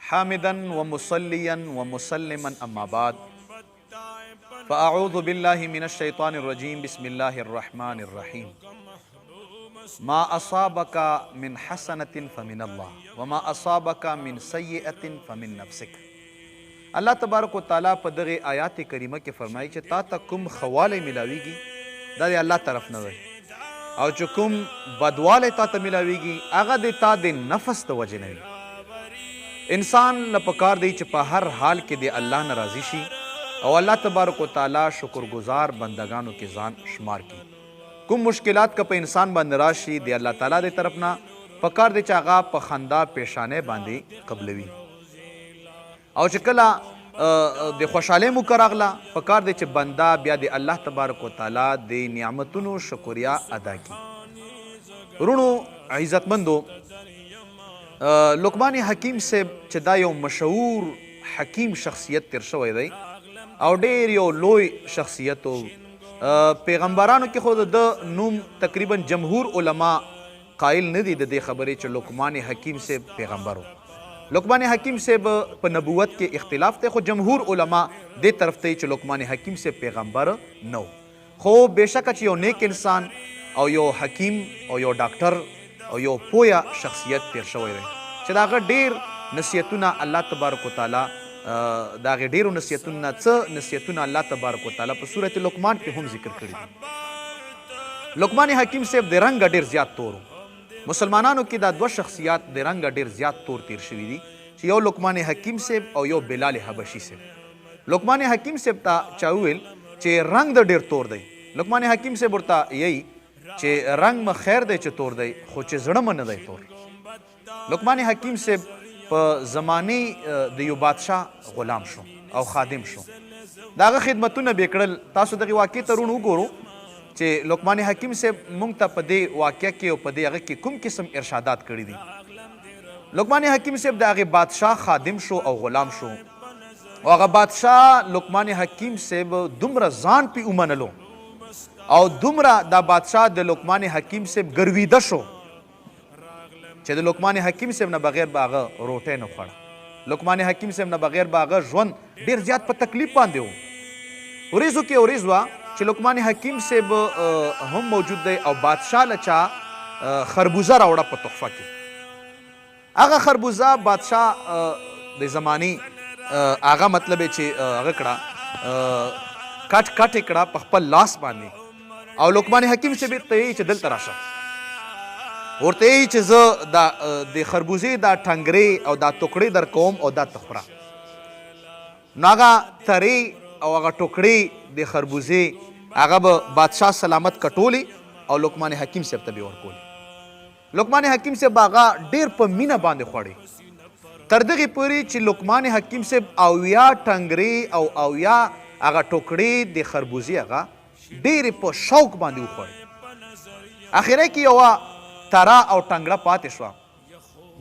حامدا ومصليا ومسلما أما بعد فأعوذ بالله من الشيطان الرجيم بسم الله الرحمن الرحيم ما أصابك من حسنة فمن الله وما أصابك من سيئة فمن نفسك. الله تبارک و تعالی په دغه آیات کریمه کې فرمایي چې تا ته کوم خواله ملاویږي دا د الله طرف نه وي او چې کوم بدواله تا ته ملاویږي هغه د تا د نفس د وجې نه وي. انسان له پکار دی چې په هر حال کې د الله نه راضي شي او الله تبارک و تعالی شکرګزار بندگانو کې ځان شمار کړي. کوم مشکلات که په انسان باندې راشي د الله تعالی د طرف نه پکار دی چې هغه په خندا پیشانه باندې قبلوي او چې کله د خوشحالۍ موقع راغله پکار دی چې بنده بیا د الله تبارک و تعالی د نعمتونو شکریا ادا کړي. ورونو عزتمندو، لقمان حکیم صاحب چې دا یو مشهور حکیم شخصیت تیر شوی دی او ډیر یو لوی شخصیت و. پیغمبرانو کې خود د نوم تقریبا جمهور علما قائل نه دي د دې خبرې چې لقمان حکیم صاحب پیغمبر و. لقمان حکیم صاحب په نبوت کې اختلاف دی خو جمهور علما دې طرف ته چې لقمان حکیم صاحب پیغمبر نه و. خو بېشکه چې یو نیک انسان او یو حکیم او یو ډاکټر او یو پویا شخصیت تیر شوی دی چې د هغه ډېر نصیحتونه الله تبارک وتعالی د هغې ډېرو نصیحتونو نه څه نصیحتونه الله تبارک وتعالی په صورت لقمان کې هم ذکر کړي دي. لقمان حکیم صاحب د رنګه ډېر زیات تور و. مسلمانانو کې دا دوه شخصیات د رنګه ډېر زیات تور تیر شوي دي چې یو لقمان حکیم صاحب او یو بلال حبشي صاحب. لقمان حکیم صاحب ته چا وویل چې رنګ د ډېر تور دی. لقمان حکیم صاحب ورته یی چې رنگ م خیر دی چې تور دی خو چې زړه م نه دی تور. لقمان حکیم صاحب په زمانې د یو بادشاه غلام شو او خادم شو. د هغه خدمتونه به یې کړل. تاسو دغې واقعې ته رون وګورو چې لقمان حکیم صاحب موږ ته په دې واقعه کې او په دې هغه کې کوم قسم ارشادات کړي دي. لقمان حکیم صاحب د هغې بادشاه خادم شو او غلام شو او هغه بادشاه لقمان حکیم صاحب دومره ځان پې ومنلو او دومره دا بادشاه د لقمان حکیم صاحب ګرویده شو چې د لقمان حکیم صاحب نه بغیر به هغه روټۍ نه خوړه. لقمان حکیم صاحب نه بغیر به هغه ژوند ډېر زیات په تکلیف باندې و. وریځو کې وریځ وه چې لقمان حکیم صاحب هم موجود دی او بادشاه له چا خربوزه راوړه په تحفه کې. هغه خربوزه بادشاه د زمانې هغه مطلب چې هغه کړه کټ کټ یې کړه په خپل لاس باندې او لقمان حکیم صاحب ته یې چې دلته راشه ورته یې چې زه د خربوزې دا ټنګرې او دا ټوکړې در کوم او دا ته خوره. نو هغه ترې او هغه ټوکړې د خربوزې هغه به بادشاه سلامت کټولې او لقمان حکیم صاحب ته به یې ورکولې. لقمان حکیم صاحب هغه ډېر په مینه باندې خوړې تر دغې پورې چې لقمان حکیم صاحب اویا ټنګرې او اویا هغه ټوکړې د خربوزې هغه ډېرې په شوق باندې وخوړې. اخره کې یوه تره او ټنګړه پاتې شوه.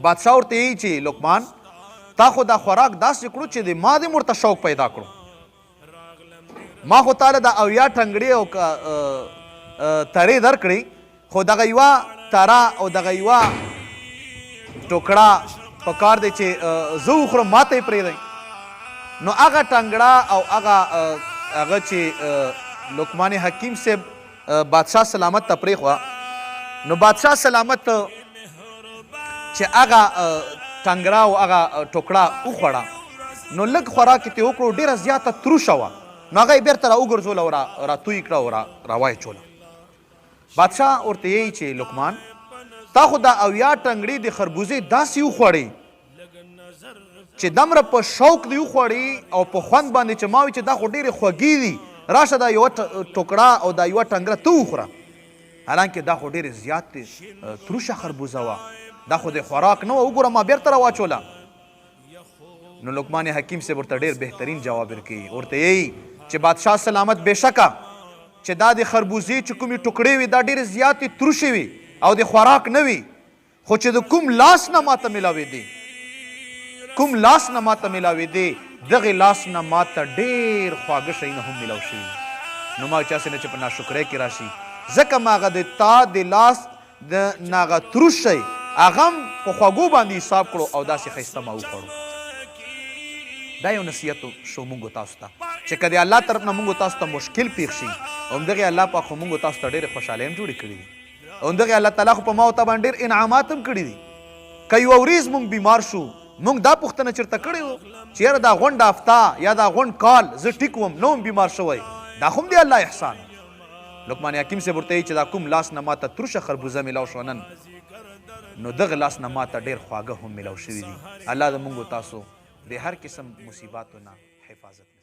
بادشاه ورته یي چې لقمان تا خو دا خوراک داسې کړو چې د ما دې ورته شوق پیدا کړو. ما خو تاله دا اویا ټنګړې او ترې درکړې خو دغه یوه تره او دغه یوه ټوکړه پکار دی چې زه وخورم ما ته یې پرېږدئ. نو هغه ټنګړه او هغه چې لقمان حکیم صاحب بادشاه سلامت ته پرېښوه نو بادشاه سلامت چې هغه ټنګړه او هغه ټوکړه وخوړه نو لږ خوراک یې ترې وکړو ډېره زیاته تروشه وه نو هغه یې بېرته راوګرځوله او راتوی کړه او راواچوله. بادشاه ورته یی چې لقمان تا خو دا اویا ټنګړې د خربوزې داسې وخوړې چې دومره په شوق دې وخوړې او په خوند باندې چې ما وي چې دا خو ډېرې خوږې دي راشه دا یوه ټوکړه او دا یوه ټنګره ته وخوره. حالانکې دا خو ډېرې زیات تروشه خربوزه وه دا خو د خوراک نه وه وګوره ما بېرته راواچوله. نو لقمان حکیم صاحب ورته ډېر بهترین جواب ورکوي. ورته یی چې بادشاه سلامت بېشکه چې دا د خربوزې چې کومې ټوکړې وي دا ډېرې زیاتې تروشې وي او د خوراک نه وي خو چې د کوم لاس نه ماته میلاوېدې کوم لاس نه ماته میلاوېدې دغې لاس نه ماته ډېر خواږه شیونه هم میلاو شوي. نو ما چاسې نه چې په ناشکرۍ کې راشي ځکه ما هغه د تا د لاس د ناغه تروش شی هغه هم په خوږو باندې حساب کړو او داسې ښایسته ما وخوړو. دا یو نصیحت شو مونږ تاسو ته چې که د الله طرف نه مونږ تاسو ته مشکل پیښ شي همدغې الله پاک خو مونږ تاسو ته ډېرې خوشحالۍ هم جوړې کړي دي همدغې الله تعالی خو په ما او تا باندې ډېر انعامات هم کړي دي که یوه ورځ مونږ بیمار شو مونږ دا پوښتنه چېرته کړې وو چې یاره دا غونډ هفته یا دا غونډ کال زه ټیک وم نه وم بیمار شوی دا خو هم د الله احسان لقمان حکیم صاحب ورته چې دا کوم لاس نه ماته ترشه خربوزه میلاو شو نن نو دغه لاس نه ماته ډېر خواږه هم میلاو شوي دي الله د مونږ تاسو د هر قسم مصیباتو نه حفاظت